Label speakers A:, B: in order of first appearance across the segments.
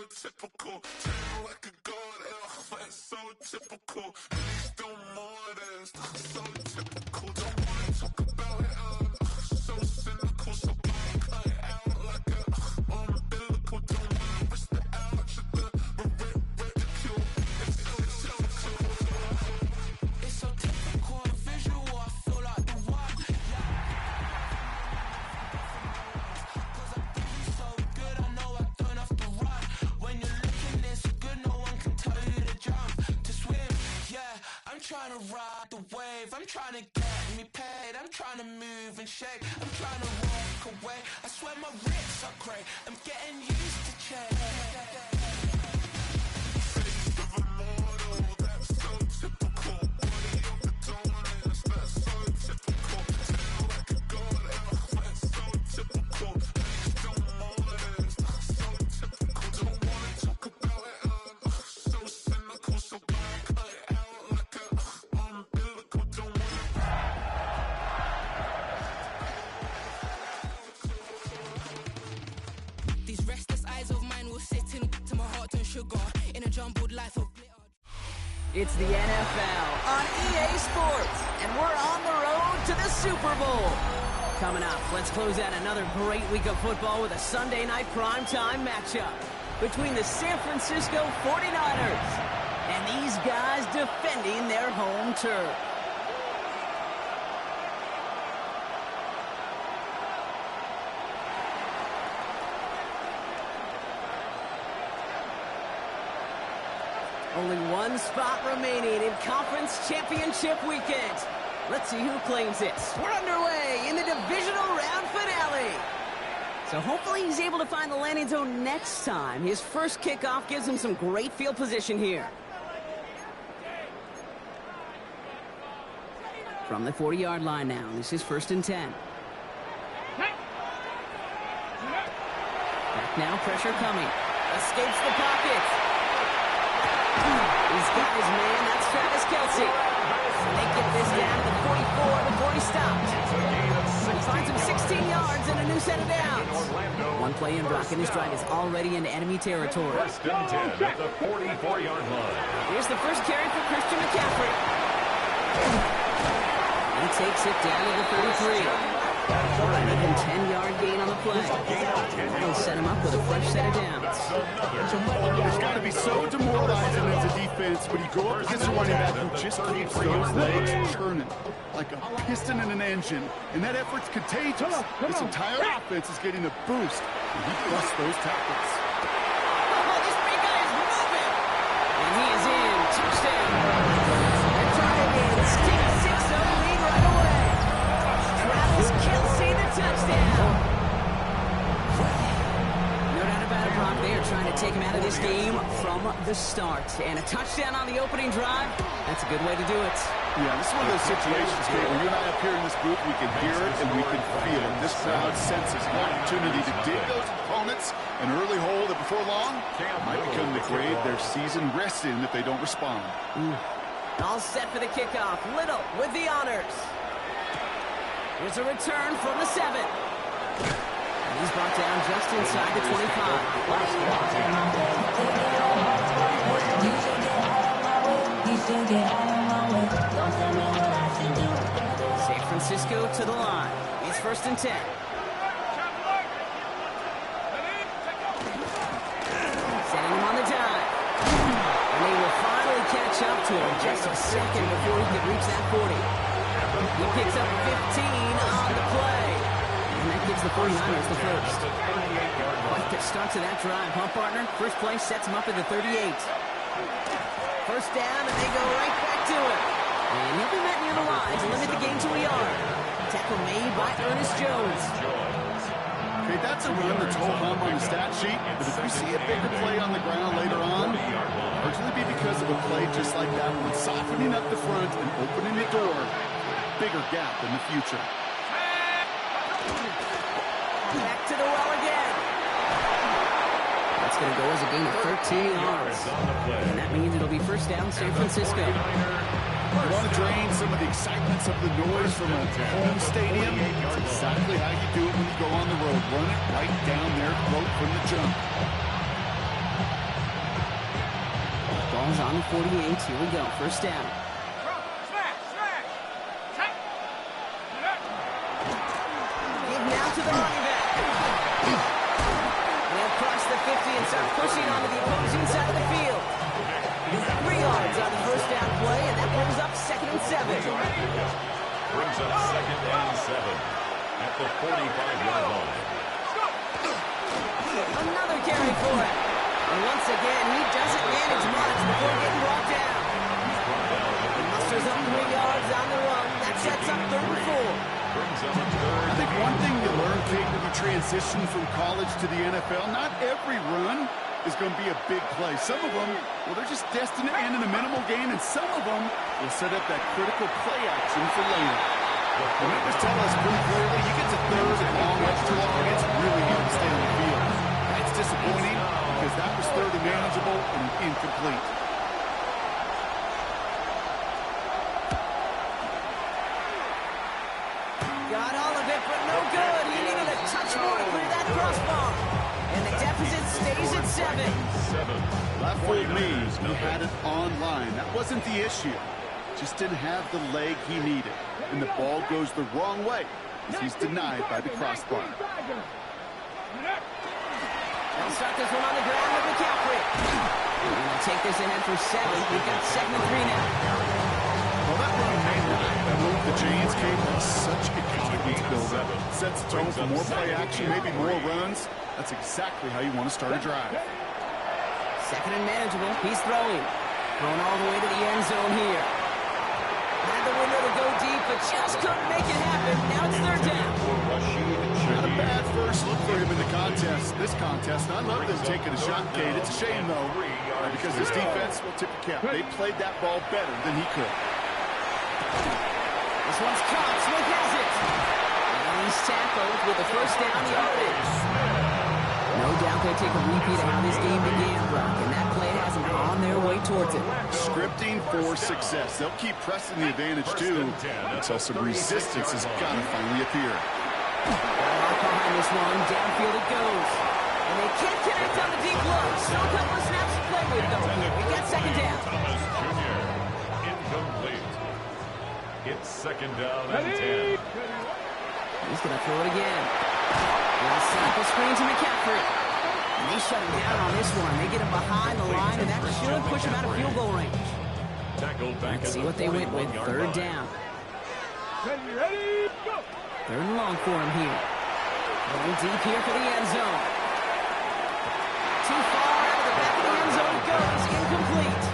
A: typical. Turn like a god, that's so typical. Please don't more this, so typical. Don't wanna talk about it, so cynical. So cut it out like a umbilical. Don't wanna risk the ouch of the ridicule. It's so typical, visual. I feel like the one. Cause I'm feeling so good, I know I don't have to run. When you're looking this good, no one can tell you to jump, to swim. Yeah, I'm trying to ride the wave. I'm trying to get me paid. I'm trying to move and shake. I'm trying to walk away. I swear my wrists are great. I'm getting used to change. Face of a mortal, that's so typical. Body of the dominance, that's so typical. Sound like a god, that's so typical. Please don't more this, so typical. Don't wanna talk about it, so cynical. So cut it out like a umbilical. Don't wanna.
B: These restless eyes of mine will sit in to my heart and sugar in a jumbled life of glitter.
C: It's the NFL on EA Sports, and we're on the road to the Super Bowl. Coming up, let's close out another great week of football with a Sunday night primetime matchup between the San Francisco 49ers and these guys defending their home turf. Only one spot remaining in Conference Championship Weekend. Let's see who claims it. We're underway in the divisional round finale. So hopefully he's able to find the landing zone next time. His first kickoff gives him some great field position here. From the 40-yard line now, this is 1st and 10. Back now, pressure coming. Escapes the pocket. He's got his man, that's Travis Kelce. And they get this down to the 44 before he stopped. He finds him 16 yards and a new set of downs. One play in, Brock, and his drive is already into enemy territory.
D: 1st and 10 at the 44-yard line.
C: Here's the first carry for Christian McCaffrey. He takes it down to the 33. An even 10-yard gain on the play. That'll set him up with a fresh set of downs.
E: It's got to be so demoralizing as a defense when you go up against a running back who just keeps those legs churning like a piston in an engine, and that effort's contagious. This entire offense is getting a boost, and he busts those tackles.
C: Oh, this big guy is moving! And he is in. Touchdown! They're trying to take a 6-0 lead right away. Travis Kelce, the touchdown. No doubt about it, Brock. They are trying to take him out of this game from the start. And a touchdown on the opening drive, that's a good way to do it.
E: Yeah, this is one of those situations, Kate, where you and I up here in this booth, we can hear it and we can feel it. This crowd senses an opportunity to dig those opponents an early hole that before long might become the grave their season rests in if they don't respond.
C: All set for the kickoff. Little with the honors. Here's a return from the 7. And he's brought down just inside the 25. San Francisco to the line. It's 1st and 10. Setting him on the dive. And they will finally catch up to him just a second before he could reach that 40. He picks up 15 on the play. And that gives the 49ers the first. Quite the start to that drive, huh, partner? First play sets him up at the 38. First down, and they go right back to it. And he'll be met near the line to limit the game to a yard. Tackle made by Ernest Jones.
E: Okay, that's a run that's ho-hum on the stat sheet, but if we see a bigger play on the ground later on, largely be because of a play just like that one, softening up the front and opening the door. Bigger gap in the future.
C: Back to the well again. That's going to go as a gain of 13 yards. And that means it'll be first down San Francisco.
E: You want to drain some of the excitement, some of the noise from a home stadium? That's exactly how you do it when you go on the road. Run it right down their throat from the jump.
C: Ball's on the 48. Here we go. First down. Give now to the running back. They'll cross the 50 and start pushing onto the opposing side of the field. 3 yards on the first down play, and that brings up 2nd and 7.
D: Brings up 2nd and 7 at the 45-yard line.
C: Another carry for it. And once again, he doesn't manage much before getting brought down. He musters up 3 yards on the run. That sets up 3rd and 4.
D: Brings up a 3rd.
E: I think one thing you learn, Kate, when you transition from college to the NFL, not every run is going to be a big play. Some of them, well, they're just destined to end in a minimal gain, and some of them will set up that critical play action for later. The numbers tell us pretty clearly, you get to 3rd and long, extra long, it's really hard to stay on the field. It's disappointing because that was 3rd and manageable and incomplete.
C: Got all of it, but no good. He needed a touch more to clear that crossbar. And the deficit stays at 7.
E: That fooled me. He had it online. That wasn't the issue. Just didn't have the leg he needed. And the ball goes the wrong way as he's denied by the crossbar.
C: They'll start this one on the ground with McCaffrey. We're going to take this ahead for 7. We've got 2nd and 3 now.
E: Well, that run made that move the Giants came was such a confidence builder. Sets the tone for more play action, maybe more runs. That's exactly how you want to start a drive.
C: 2nd and manageable. He's throwing. Thrown all the way to the end zone here. Had the window to go deep, but just couldn't make it happen. Now it's 3rd down.
E: Not a bad first look for him in the contest. This contest, I love them taking a shot, Kate. It's a shame, though, because this defense will tip the cap. They played that ball better than he could.
C: This one's caught. Smith has it. And he's tackled with the first down yardage. No doubt they'll take a repeat of how this game began, Brock, and that play has them on their way towards it.
E: Scripting for success. They'll keep pressing the advantage, too, until some resistance has got to finally appear.
C: Lock behind this one. Downfield it goes. And they can't connect on the deep low. Still a couple of snaps to play with, though. We got 2nd down.
D: Thomas Jr. incomplete. It's 2nd down and 10.
C: He's going to throw it again. They'll set up a screen to McCaffrey. And they shut him down on this one. They get him behind the line, and that should push him out of field goal range.
D: Tackled back.
C: Let's see what they went with. 3rd down. 3rd and long for him here. Going deep here for the end zone. Too far out of the back of the end zone it goes. Incomplete.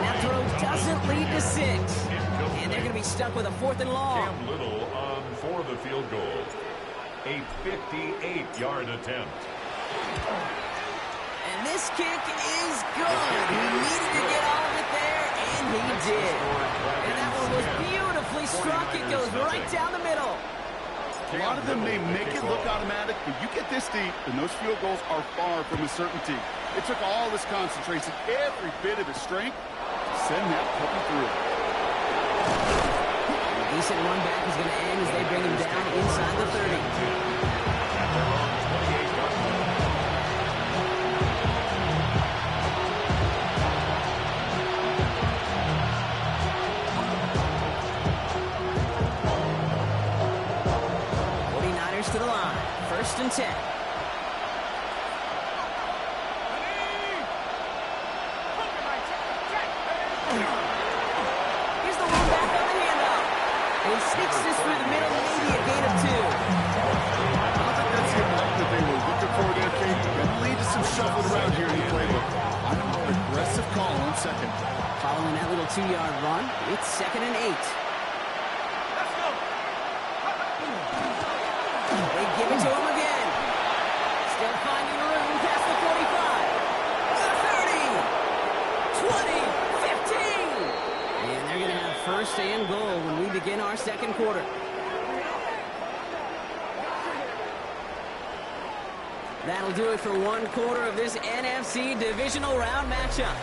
C: That throw doesn't lead to 6. And they're going to be stuck with a 4th and long.
D: Cam Little on for the field goal. A 58-yard attempt.
C: And this kick is good. He needed to get all of it there, and he did. And that one was beautifully struck. It goes right down the middle.
E: A lot of them may make it look automatic, but you get this deep, and those field goals are far from a certainty. It took all this concentration, every bit of his strength, to send that puppy through.
C: A decent run back is going to end as they bring him down inside the 30. To the line. 1st and 10. Here's the one back on the handoff. And he sneaks this through the middle, maybe a gain of 2.
E: I don't think that's the amount that they were looking for there, Kate. Going to lead to some shuffling around here in the playbook. I'm an aggressive call on 2nd.
C: Following that little 2-yard run, it's 2nd and 8. They give it to him again. Still finding room past the 45. The 30. 20. 15. And they're going to have 1st and goal when we begin our 2nd quarter. That'll do it for 1 quarter of this NFC divisional round matchup.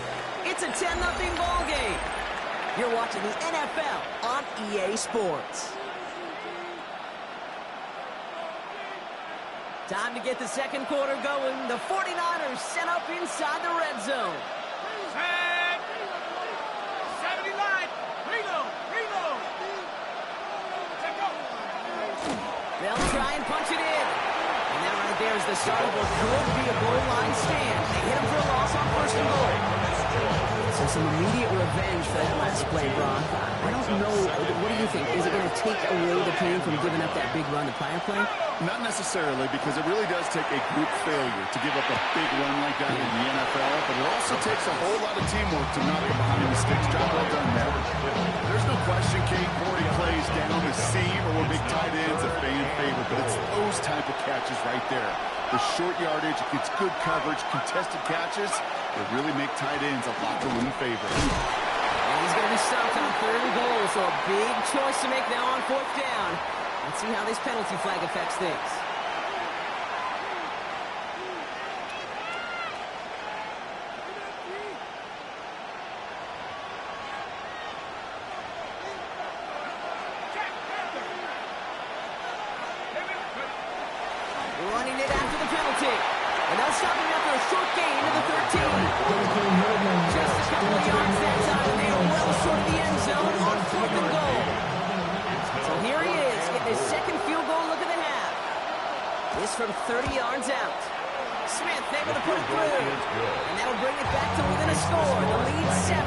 C: It's a 10-0 ball game. You're watching the NFL on EA Sports. Time to get the 2nd quarter going. The 49ers set up inside the red zone. and punch it in. And that right there is the start of what could be a goal line stand. They hit him for a loss on first and goal. So some immediate revenge for that last play, Brock. I don't know. What do you think? Is it going to take away the pain from giving up that big run the prior play?
E: Not necessarily, because it really does take a group failure to give up a big run like that in the NFL, but it also takes a whole lot of teamwork to knock it behind the sticks. Job well done there. There's no question, Kate, 40 plays down the seam or where big tight ends are fan favorite, but it's those type of catches right there. The short yardage, it gets good coverage, contested catches, that really make tight ends a locker room favorite.
C: And he's going to be stopped on third and goal, so a big choice to make now on fourth down. Let's see how this penalty flag affects things. Running it after the penalty. And they'll stop him after a short gain to the 13. Just a couple of yards that time, and they are well short of the end zone on fourth and goal. So here he is, getting his second field goal look of the half. This from 30 yards out. Smith able to put it through. And that'll bring it back to within a score. The lead 7.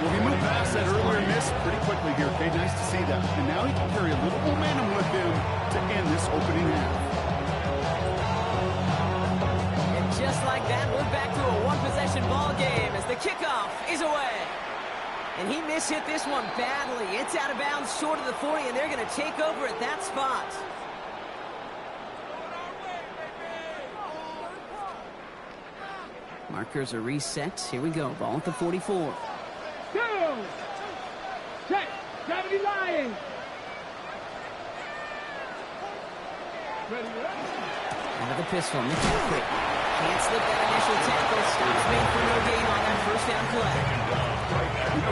E: Well, he moved past that earlier miss pretty quickly here, Kate. Nice to see that. And now he can carry a little momentum with him to end this opening half.
C: Just like that, we're back to a one-possession ball game as the kickoff is away. And he mishit this one badly. It's out of bounds short of the 40, and they're going to take over at that spot. Markers are reset. Here we go. Ball at the 44.
F: Go! Check! Gravity Lions! Ready,
C: Out of the pistol, McCaffrey. Can't slip that initial tackle. Stops made for no gain on that first down play.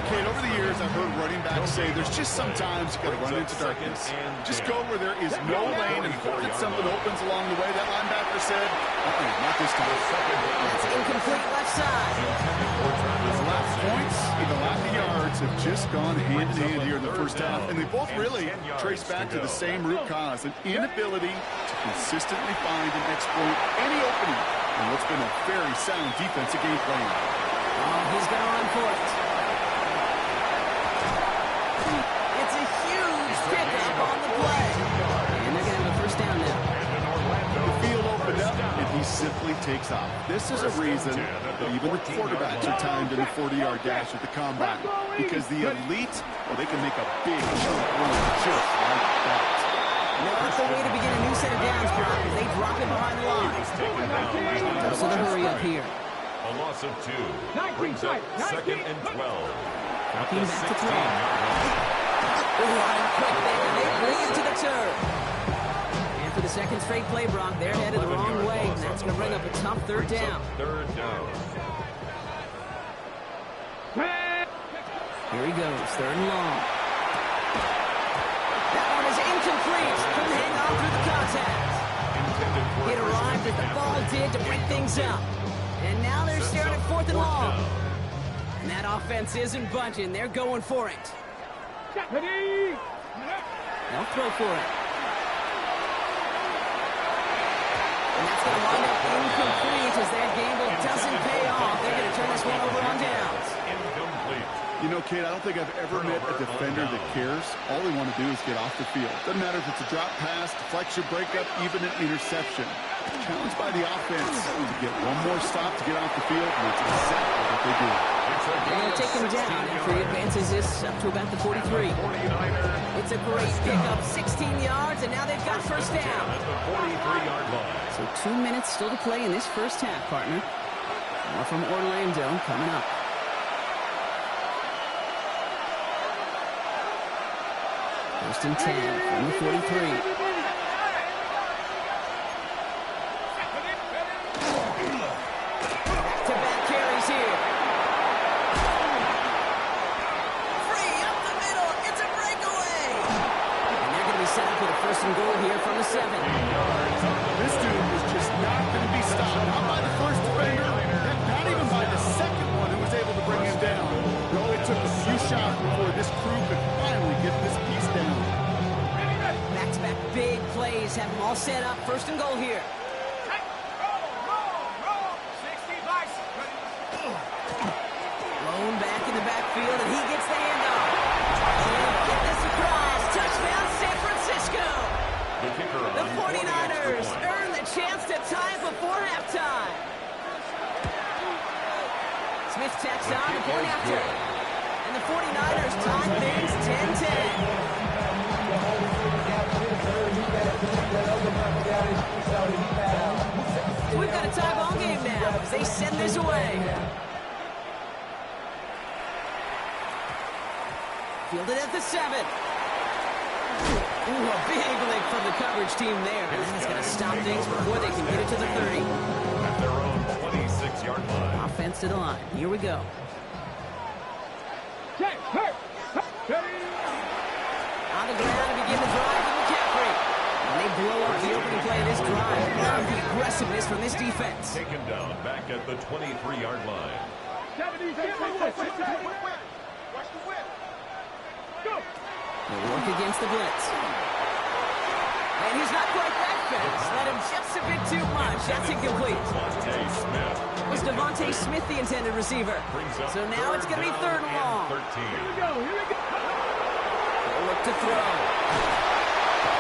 E: Okay, over the years, I've heard running backs say there's just sometimes you got to run into darkness. Just go where there is no lane and hope that something opens along the way. That linebacker said, not this time.
C: That's incomplete left side.
E: The lack of points and the lack of yards have just gone hand in hand here in the first half, and they both really trace back to the same root cause, an inability to consistently find and exploit any opening in what's been a very sound defensive game plan.
C: Oh, he's going to run for it. It's a huge pickup on the play. And they're going to have a first down now.
E: The field opened up, and he simply takes off. This is a reason that even the quarterbacks are timed in a 40-yard dash at the combine, because the elite, well, they can make a big chunk run just like that.
C: Not the way to begin a new set of downs, Brock, as they drop it behind the line. So the hurry up here.
D: A loss of 2 brings up 2nd and 12.
C: Walking back to throw. Line quick there. They bring it to the turf. And for the second straight play, Brock, they're headed the wrong way, and that's going to bring up a tough third down.
D: Third down.
C: Here he goes, third and long. That one is incomplete. Couldn't hang on through the contact. It arrived as the ball did to break things up. And now they're staring at fourth and long. And that offense isn't budging. They're going for it. They'll throw for it. And that's going to wind up incomplete as that gamble doesn't pay off. They're going to turn this one over on downs.
D: Incomplete.
E: You know, Kate, I don't think I've ever met a defender that cares. All they want to do is get off the field. Doesn't matter if it's a drop pass, deflection, breakup, even an interception. Challenged by the offense to get one more stop to get off the field, and that's exactly what they do.
C: They're going to take him down after he advances this up to about the 43. It's a great pickup, 16 yards, and now they've got first down.
D: At the 43-yard line.
C: So 2 minutes still to play in this first half, partner. More from Orlando coming up. First and 10 from the 43. Back-to-back carries here. Free up the middle. It's a breakaway. And they're going to be set up with a first and goal here from the 7.
E: This dude was just not going to be stopped. Not by the first defender, not even by the second one who was able to bring him down. It only took a few shots before this crew could finally get this piece down.
C: Back-to-back big all set up. First and goal here. Lone back in the backfield, and he gets the handoff. And get the surprise. Touchdown, San Francisco. The 49ers earn the chance to tie before halftime. Smith tacks on the point after. And the 49ers tie things 10-10. So we've got a tie ball game now as they send this away. Fielded at the 7. Ooh, a big lick from the coverage team there. And that is going to stop things before they can get it to the 30.
D: At their own 26-yard line.
C: Offense to the line. Here we go.
F: Check, hurt,
C: On the ground to begin the drive with McCaffrey. And they blow up the opening play of this drive. Love the aggressiveness from this defense.
D: Taken down back at the 23-yard line.
F: 70, watch the whip. Go.
C: They work against the blitz. And he's not quite that fast. Let him just a bit too much. That's incomplete. It was Devontae Smith, the intended receiver. So now it's going to be third and long.
F: Here we go.
C: They'll look to throw.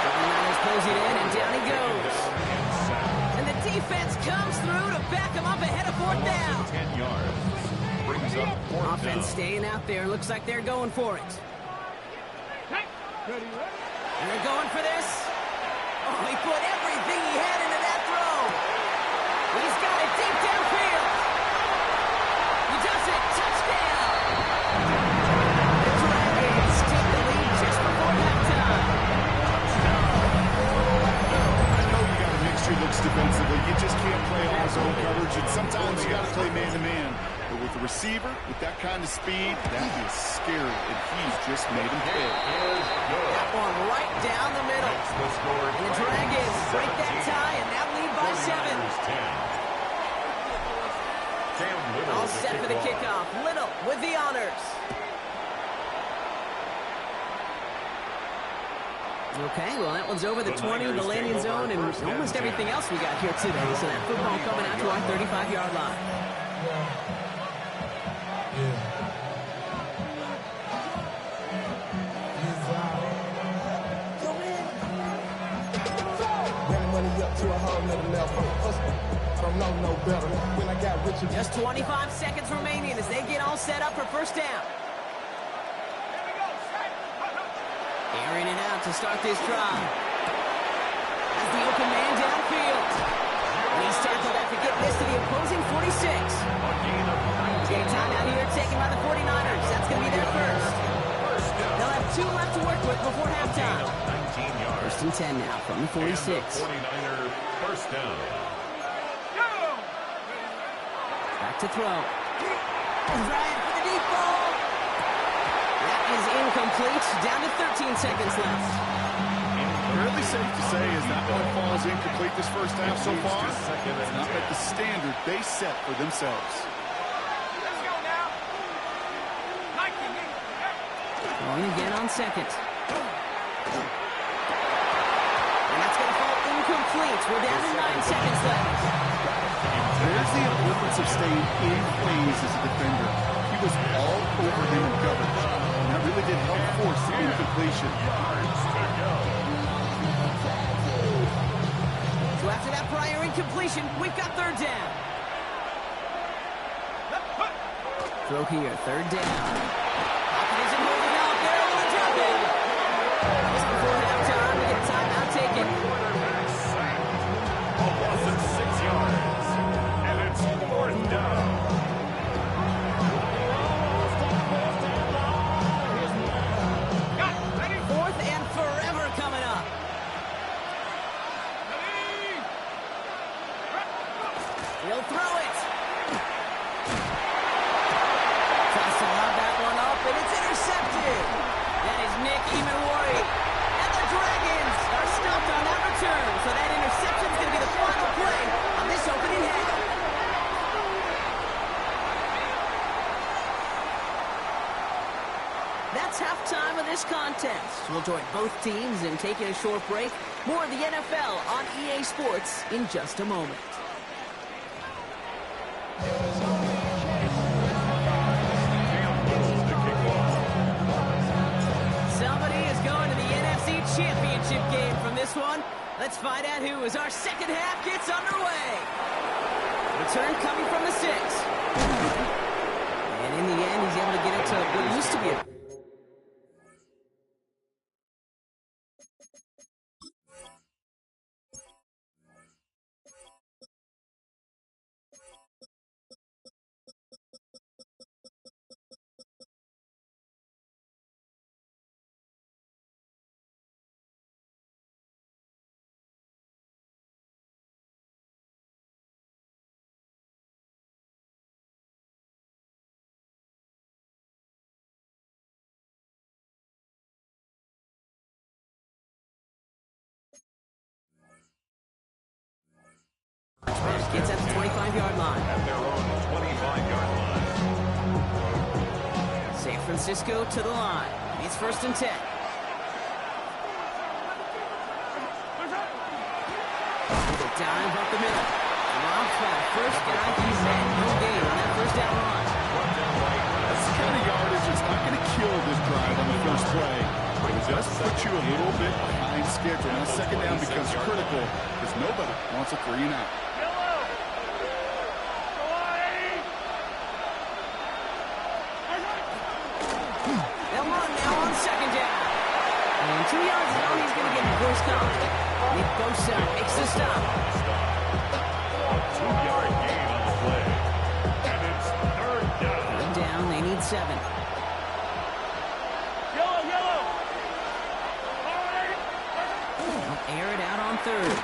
C: 49ers close it in, and down he goes. And the defense comes through to back him up ahead of fourth down.
D: 10 yards. Brings up fourth
C: Offense
D: down.
C: staying out there. Looks like they're going for it.
F: Ready.
C: And they're going for this. Oh, he put everything he had into that throw. He's got it deep downfield. He does it. Touchdown. The Dragons take the lead just before halftime.
E: I know you got a mixture looks defensively. You just can't play all zone coverage, and sometimes you got to play man-to-man. But with the receiver, with that kind of speed, that is scary, and he's just made him pay.
C: That one right down the middle. And the Dragons break that tie and now lead by 7. All set for the kickoff. Little with the honors. Okay, well, that one's over the 20, the landing zone, and almost everything else we got here today. So that football coming out to our 35-yard line. Just 25 seconds remaining as they get all set up for first down. Airing it out to start this drive. As the open man downfield. He's tackled after getting this to the opposing 46. Game timeout here taken by the 49ers. That's going to be their first. They'll have 2 left to work with before halftime.
D: 19 yards.
C: First and 10 now from the 46.
D: And the 49er first down.
C: Back to throw. Bryant for the deep ball. That is incomplete. Down to 13 seconds left.
E: Fairly safe to say as that one falls incomplete this first half so far. It's not like the standard they set for themselves.
C: Throwing again on second. And that's going to fall incomplete. We're down to 9 seconds left.
E: There's the importance of staying in phase as a defender. He was all over them in coverage. And that really did help force the incompletion.
C: So after that prior incompletion, we've got third down. Throw here, third down. Hopkins isn't holding out there on the drop in. Just before halftime, we get a timeout taken.
D: A loss of 6 yards. And it's fourth down.
C: Fourth and forever coming up. He'll throw it. Tries to lob that one it's halftime of this contest. We'll join both teams in taking a short break. More of the NFL on EA Sports in just a moment. Somebody is going to the NFC Championship game from this one. Let's find out who as our second half gets underway. Return coming from the 6. And in the end, he's able to get it to what used to be a... Gets at the 25-yard line.
D: At their own 25-yard line.
C: San Francisco to the line. It's 1st and 10. The dive up the middle. Drops by the first guy. He's had no gain on that first down run.
E: That's the kind of yardage that's not going to kill this drive on the first play. But it does put you a little bit behind schedule. Now second down becomes critical because nobody wants a 3 and out.
C: They'll run now on second down. And 2 yards down, he's going to get the first down. Nick Bosa makes the stop.
D: 2-yard gain on the play. And it's 3rd down.
C: Third down, they need 7. They'll air it out on 3rd.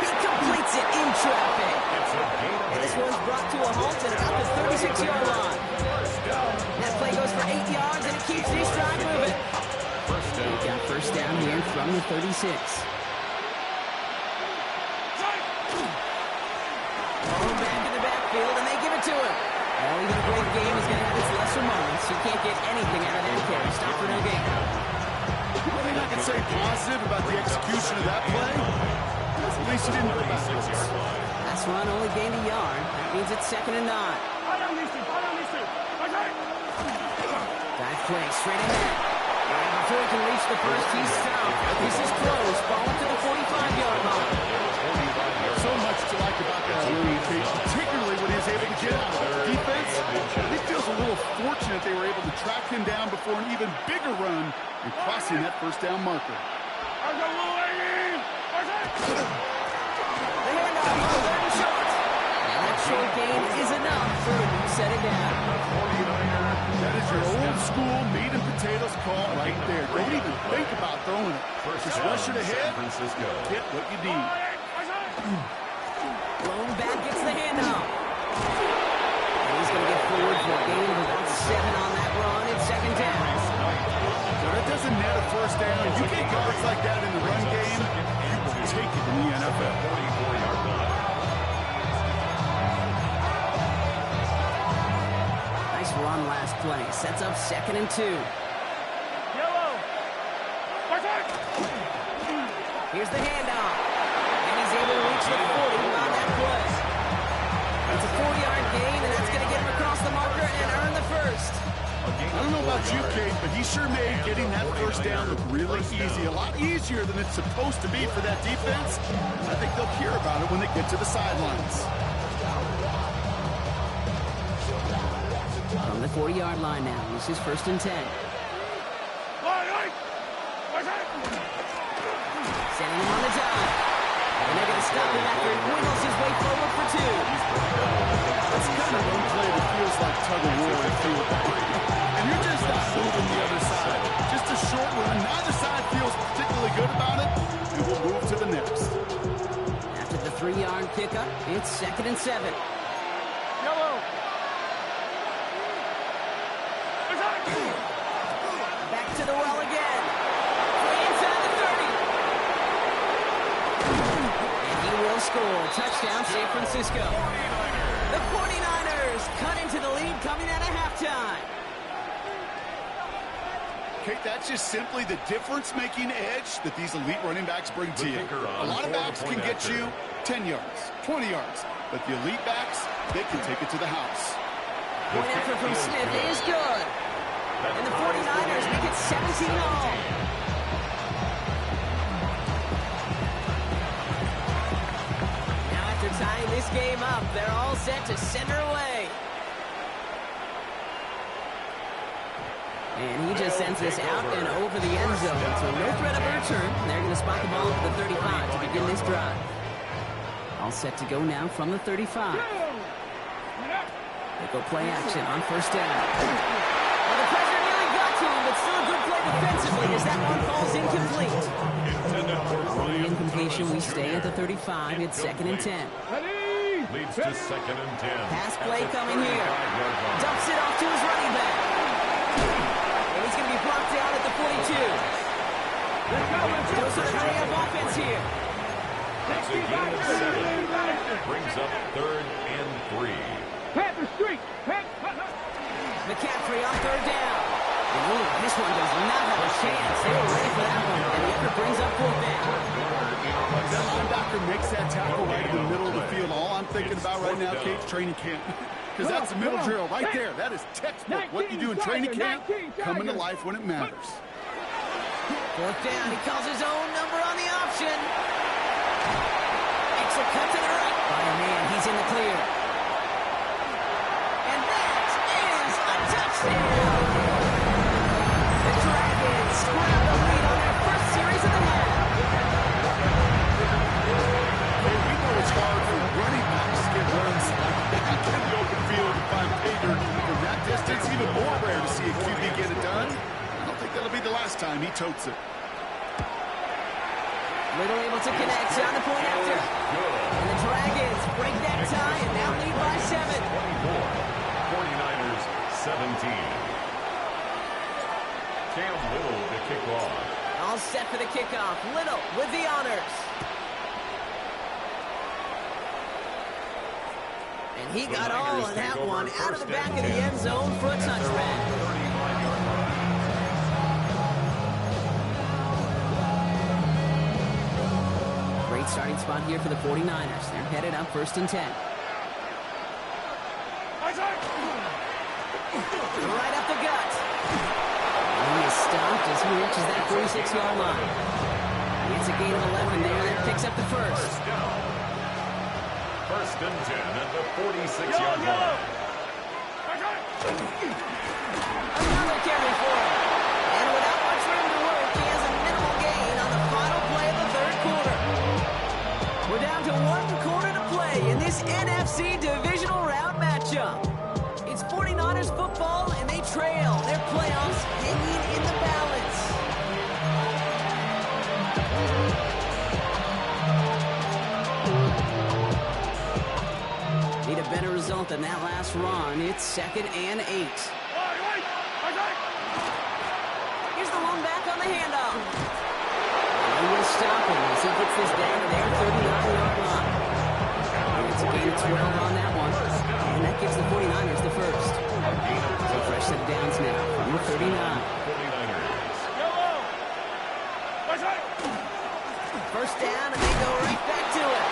C: He completes it in traffic.
D: It's a gain of
C: And this one's brought to a halt at about the 36-yard line. That play goes for 8 yards, and it keeps these drive moving. We've got first down here from the 36. Going back in the backfield, and they give it to him. Oh, even a great game is going to have its lesser moments. You can't get anything out of that carry. Stop for no gain.
E: One thing I can say positive about the execution of that play is at least you didn't go backwards.
C: Last run only gained a yard. That means it's 2nd and 9. Dive play straight ahead. And before he can reach the first, he's stopped. This is close. Ball to the 45-yard line.
E: So much to like about that early case, particularly when he was able to get out of the defense. He feels a little fortunate they were able to track him down before an even bigger run and crossing that first down marker.
C: The handoff on 3rd and short. And that short gain is enough for him to set it down.
E: That is your old school meat and potatoes call right there. Don't even think about throwing it. Just rush it ahead, get what you need.
C: Blown back gets the handoff. And he's going to get forward for a gain of about 7 on that run. It's 2nd down.
E: So that doesn't net a first down. You get yards like that in the run game, you will take it in the NFL.
D: 44-yard line.
C: Nice run last play. Sets up 2nd and 2. Here's the handoff. And he's able to reach the 40 on that play. It's a 4-yard gain, and that's going to get him across the marker and earn the first.
E: I don't know about you, Kate, but he sure made getting that first down look really easy. A lot easier than it's supposed to be for that defense. I think they'll hear about it when they get to the sidelines.
C: From the 40-yard line now, this is 1st and 10. Sending him on the dive. And they're going to stop him after he wiggles his way forward for 2.
E: That's kind of one play that feels like tug-of-war at field. And you're just not moving the other side. Just a short run. Neither side feels particularly good about it. And we'll move to the next.
C: After the 3-yard pickup, it's 2nd and 7. Back to the well again. Play inside the 30. And he will score. Touchdown, San Francisco. The 49ers cut into the lead coming out of halftime.
E: Kate, that's just simply the difference-making edge that these elite running backs bring to you. A lot of backs can get you 10 yards, 20 yards, but the elite backs, they can take it to the house.
C: Point after from Smith is good. And the 49ers make it 17-all. Now after tying this game up, they're all set to send her away. And he just sends this out and over the end zone. So no threat of a return. They're going to spot the ball at the 35 to begin this drive. All set to go now from the 35. They go play action on first down. Well, the pressure nearly got to him, but still a good play defensively as that one falls incomplete. On the incompletion, we stay at the 35. It's 2nd and 10.
D: Leads to 2nd and 10.
C: Pass play coming here. Dumps it off to his running back. And he's going to be blocked down at the 42. No sort of hurry up offense here.
D: That's a gain of 7. Brings up 3rd and 3.
F: Panther Street.
C: McCaffrey on 3rd down. And ooh, this one does not have a chance. They were ready for that one. And the effort brings up 4th down.
E: That linebacker makes that tackle right in the middle of the field. All I'm thinking about right now, Kate's training camp. Because that's the middle drill right there. That is textbook. What you do in training camp, coming to life when it matters.
C: 4th down. He calls his own number on the option. Extra cut to the right. Oh, man, he's in the clear. And that is a touchdown. The Dragons grab the lead on their first series of the half.
E: Hey, we know it's hard for running backs to get runs like that in the open field and find pay dirt from that distance. Even more rare to see a QB get it done. I don't think that'll be the last time he totes it.
C: Little able to connect on the point after. And the Dragons break that tie and now lead by 7.
D: 49ers 17. Cam Little to kick off.
C: All set for the kickoff. Little with the honors. And he got all on that one out of the back of the end zone for a touchback. Great starting spot here for the 49ers. They're headed up 1st and 10. Right up the gut. And he is stopped as he reaches that 46-yard line. It's a gain of 11 there. That picks up the first.
D: 1st and 10 at the 46-yard line.
C: Another carry for him. And without much room to work, he has a minimal gain on the final play of the 3rd quarter. We're down to 1 quarter to play in this NFC divisional round matchup. It's 49ers football, and they trail. Their playoffs hanging in the balance. Need a better result than that last run. It's 2nd and 8. Here's the one back on the handoff. And we'll stop him as he gets this down to their 39-yard line. And it's a gain of 12 on that one. And that gives the 49ers the first. So fresh set of downs now from the 39. 1st down, and they go right back to it.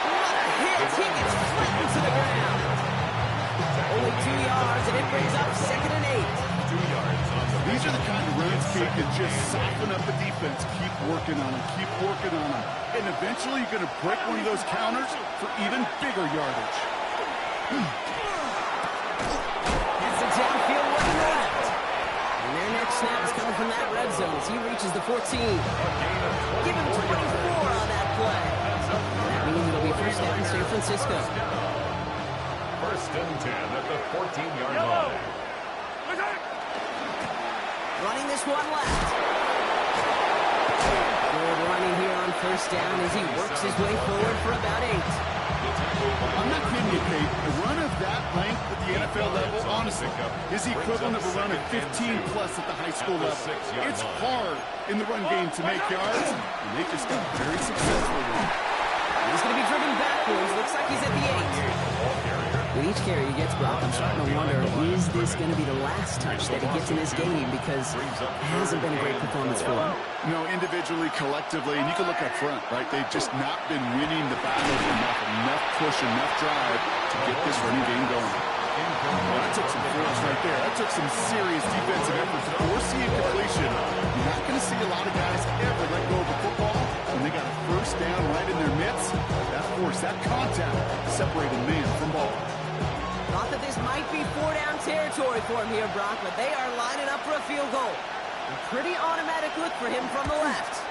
C: What a hit. He gets flattened to the ground. Only 2 yards, and it brings up 2nd and 8.
D: 2 yards on the
E: These are the kind of runs, Kate, that just soften up the defense. Keep working on them. Keep working on them. And eventually you're going to break one of those counters for even bigger yardage.
C: That's a downfield weapon left. And their next snap is coming from that red zone as he reaches the 14. Give him 24 on that play. And that means it'll be 1st down San Francisco.
D: 1st and 10 at the 14-yard line.
C: Running this one left. Good running here on 1st down as he works his way forward for about 8.
E: I'm not kidding you, Kate. A run of that length at the NFL level, honestly, is the equivalent of a run of 15-plus at the high school level. It's hard in the run game to make yards, and they just got very successful with it.
C: He's going to be driven backwards. Looks like he's at the 8.
D: Ball carrier
C: With each carry he gets, Brock, I'm starting to wonder, is this going to be the last touch that he gets in this game? Because it hasn't been a great performance for him.
E: You know, individually, collectively, and you can look up front, right? They've just not been winning the battle enough push, enough drive to get this running game going. Well, that took some force right there. That took some serious defensive effort to force the incompletion. You're not going to see a lot of guys ever let go of the football when they got a first down right in their midst. That force, that contact, separated man from ball.
C: Thought that this might be 4-down territory for him here, Brock, but they are lining up for a field goal. A pretty automatic look for him from the left.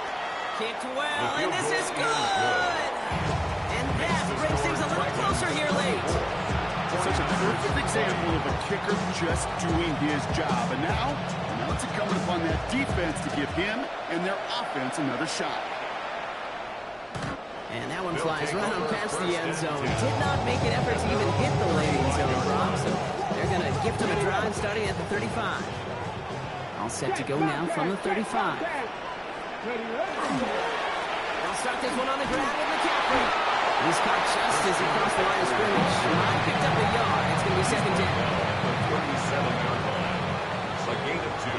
C: Kicked well, and this is good! And that brings things a little closer here late.
E: Such a perfect example of a kicker just doing his job. And now it's incumbent upon that defense to give him and their offense another shot.
C: And that one flies right on past the end zone. Did not make an effort to even hit the landing zone, Brock. So they're going to gift him a drive starting at the 35. All set to go now from the 35. They'll start this one on the ground with McCaffrey. He's caught just as he crossed the line of scrimmage. Picked up a yard. It's going to be second down.
D: 37-yard line. It's a gain of 2.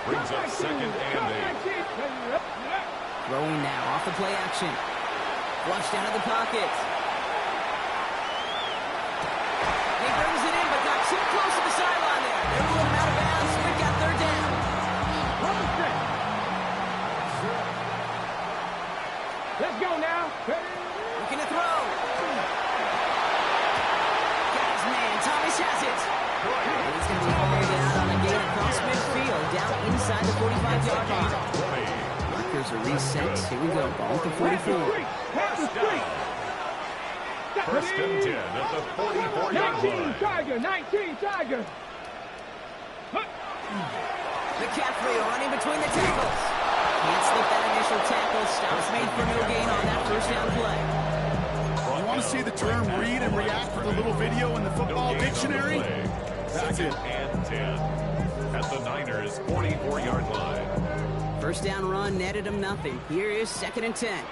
D: Brings up second and 8.
C: Throwing now off the play action. Flushed out of the pocket. He brings it in, but got too close to the sideline there. They're ruling him out of bounds. We've got third down.
F: Let's go now.
C: Looking to throw. Got his man. Thomas has it. And he's going to be hauled out on a gain across midfield, down inside the 45-yard line. Markers are reset. Here we go. Ball at the 44.
D: First and 10 at the 44-yard
F: 19
D: line.
F: Tiger, 19 Tiger.
C: McCaffrey running between the tackles. Can't slip that initial tackle. Stops made for no gain on that first down play.
E: You want to see the term read and react with a little video in the football dictionary? That's it.
D: And 10 at the Niners' 44-yard line.
C: First down run netted him nothing. Here is second and 10.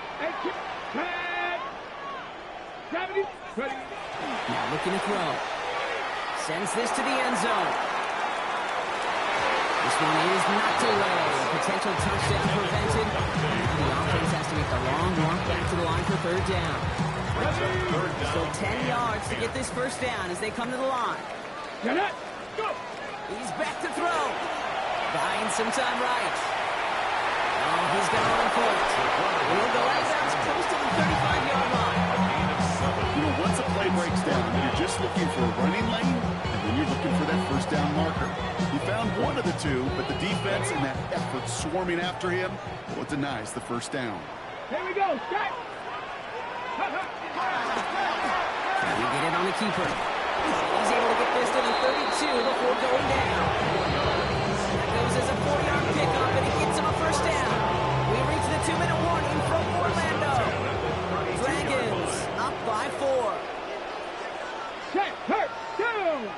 C: Now looking to throw. Sends this to the end zone. This one is knocked away. Potential touchdown prevented. And the offense has to make the long walk back to the line for third down. Still 10 yards to get this first down as they come to the line. He's back to throw. Buying some time right. Oh, he's going to run for it. He'll go out of bounds close to the 35-yard line.
E: You know, once a play breaks down, you're just looking for a running lane, and then you're looking for that first down marker. He found one of the two, but the defense and that effort swarming after him, well, it denies the first down.
F: Here we go. Strike.
C: Trying to get it on the keeper. He's able to get this to the 32 before going down. That goes as a 4-yard pickup, and it gets him a first down. We reach the 2-minute warning from Orlando. Dragons up by 4.
F: Check. Hurt. Down.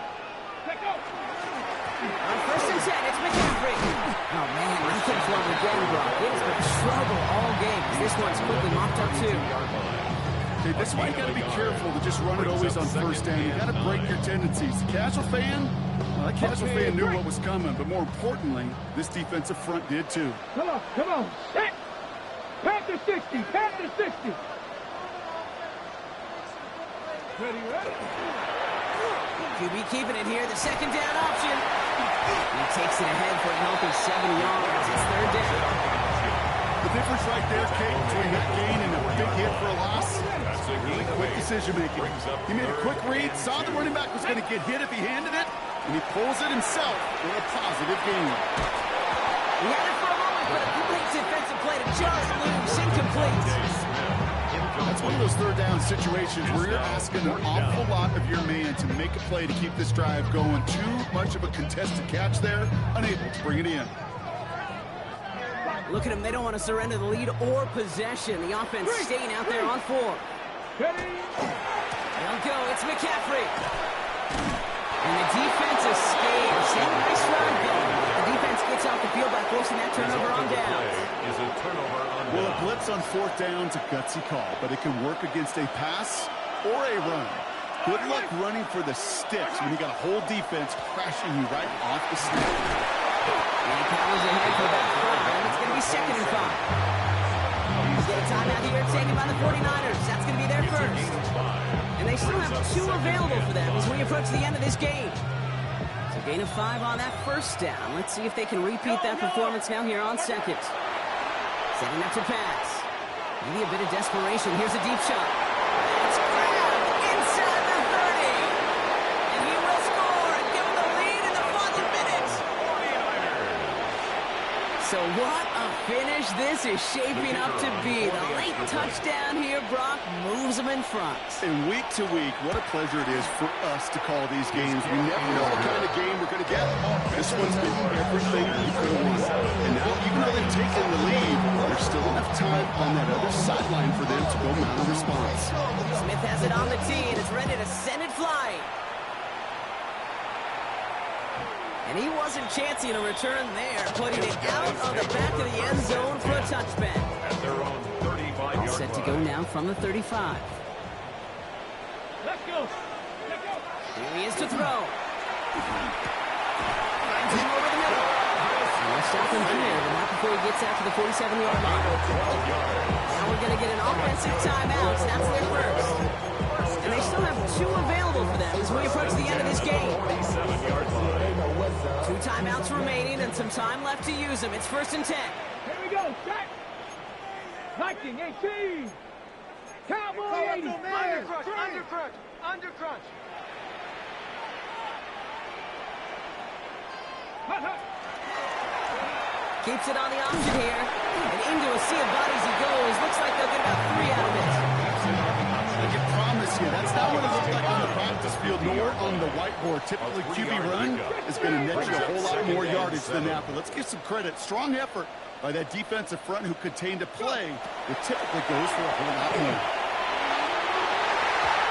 F: Let go.
C: On first and 10, it's McCaffrey. Oh, man, I can't flow again, Brock. It has been a struggle all game. This one's quickly mopped up, too.
E: Okay, that's why you got to be careful to just run it always on first down. You got to break your tendencies. The casual fan, well, that casual fan knew what was coming, but more importantly, this defensive front did too.
F: Come on. Set. Panther 60. Panther 60. Ready.
C: QB keeping it here, the second down option. He takes it ahead for a healthy 7 yards. It's third down.
E: The difference right there, Kate, between that gain and a big hit for a loss, really quick decision-making. He made a quick read, saw the running back was going to get hit if he handed it, and he pulls it himself for a positive gain.
C: He had it for a moment, but a complete defensive play to just loose, incomplete.
E: That's one of those third down situations where you're asking an awful lot of your man to make a play to keep this drive going. Too much of a contested catch there, unable to bring it in.
C: Look at them. They don't want to surrender the lead or possession. The offense staying out there on 4. They'll go. It's McCaffrey. And the defense escapes. Nice run going. The defense gets off the field by forcing that turnover on downs.
E: Well, a blitz on fourth down's a gutsy call, but it can work against a pass or a run. Good luck running for the sticks when you got a whole defense crashing you right off the snap.
C: And he powers ahead for that 5. It's going to be 2nd and 5. He's got a timeout here taken by the 49ers. That's going to be their first. And they still have 2 available for them as we approach the end of this game. So gain of 5 on that first down. Let's see if they can repeat that performance now here on 2nd. Setting up to pass. Maybe a bit of desperation. Here's a deep shot. It's grabbed inside the 30. And he will score and give them the lead in the final minutes. So what a finish this is shaping up to be. The late touchdown here, Brock, moves them in front.
E: And week to week, what a pleasure it is for us to call these games. We never know what kind of game we're going to get. This one's been everything we could have wanted. And now, even though they've taken the lead, there's still enough time on that other sideline for them to go mount a response.
C: Smith has it on the tee and is ready to send it flying. And he wasn't chancing a return there, putting it out on the back of the end zone for a touchback.
D: At their own 35-yard
C: Set to go now from the 35.
F: Let's go. Let's go.
C: Here he is to throw. Finds him over the middle. And we'll stop him here, but not before he gets out to the 47-yard line. Now we're going to get an offensive timeout. That's their first. And they still have 2 available for them as we approach the end of this game. 2 timeouts remaining and some time left to use them. It's 1st and 10.
F: Here we go. Set. Viking 18. Cowboy 80. Undercrunch. Undercrunch. Hut, hut.
C: Keeps it on the option here. And into a sea of bodies he goes. Looks like they'll get about 3 out of it.
E: I can promise you, that's not what it looked like on the practice field nor on the whiteboard. Typically, QB run is going to net you a whole lot more yardage than that. But let's give some credit. Strong effort by that defensive front who contained a play that typically goes for a whole lot more.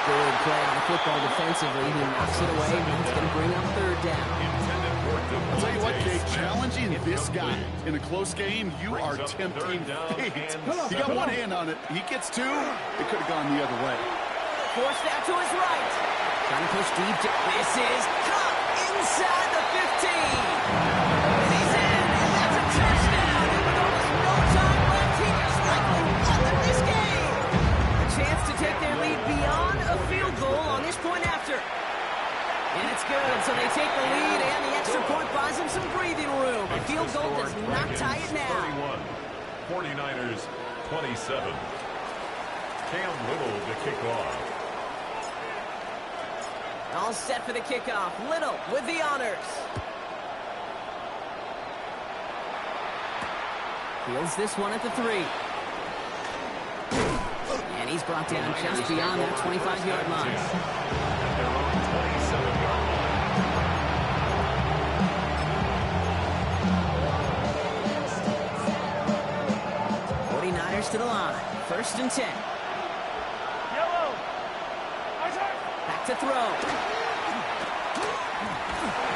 C: Good play on the football defensively. He knocks it away. That's going to bring up 3rd down.
E: I'll tell you what, Jake, challenging this guy in a close game, you are tempting fate. He got one hand on it. He gets 2. It could have gone the other way.
C: Forced out to his right. Trying to push deep. This is caught inside the 15. And he's in, and that's a touchdown. And with almost no time left, he just likely won this game. A chance to take their lead beyond a field goal on this point after. And it's good, so they take the lead, and the extra point buys them some breathing room. A field goal does not tie it now.
D: 49ers 27. Cam Little to kick off.
C: All set for the kickoff. Little with the honors. Fields this one at the 3. And he's brought down just beyond that 25-yard line.
D: At their own 27-yard line.
C: 49ers to the line. 1st and 10.
F: Yellow.
C: Back to throw.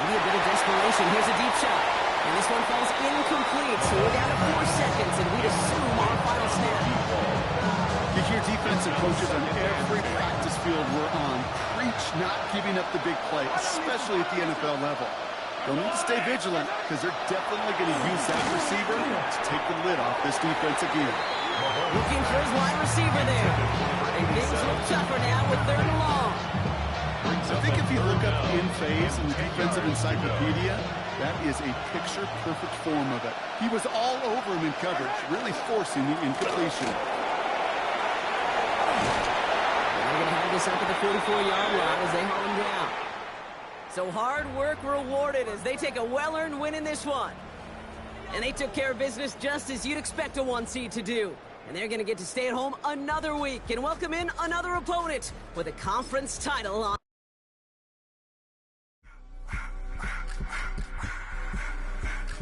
C: Maybe a bit of desperation. Here's a deep shot. And this one falls incomplete. So we're down to 4 seconds, and we'd assume our final snap.
E: You hear defensive coaches on every practice field we're on preach not giving up the big play, especially at the NFL level. They'll need to stay vigilant because they're definitely going to use that receiver to take the lid off this defense again.
C: Looking for his wide receiver there. And things look tougher now with 3rd and long.
E: I think if you look up in phase in the defensive encyclopedia, that is a picture-perfect form of it. He was all over him in coverage, really forcing the incompletion.
C: They're going to have this up at the 44-yard line as they haul him down. So hard work rewarded as they take a well-earned win in this one. And they took care of business just as you'd expect a 1 seed to do. And they're going to get to stay at home another week and welcome in another opponent with a conference title on.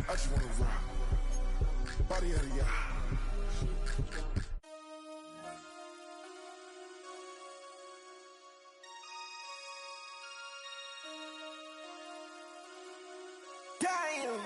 A: I just wanna rock. Body of the y'all. Damn.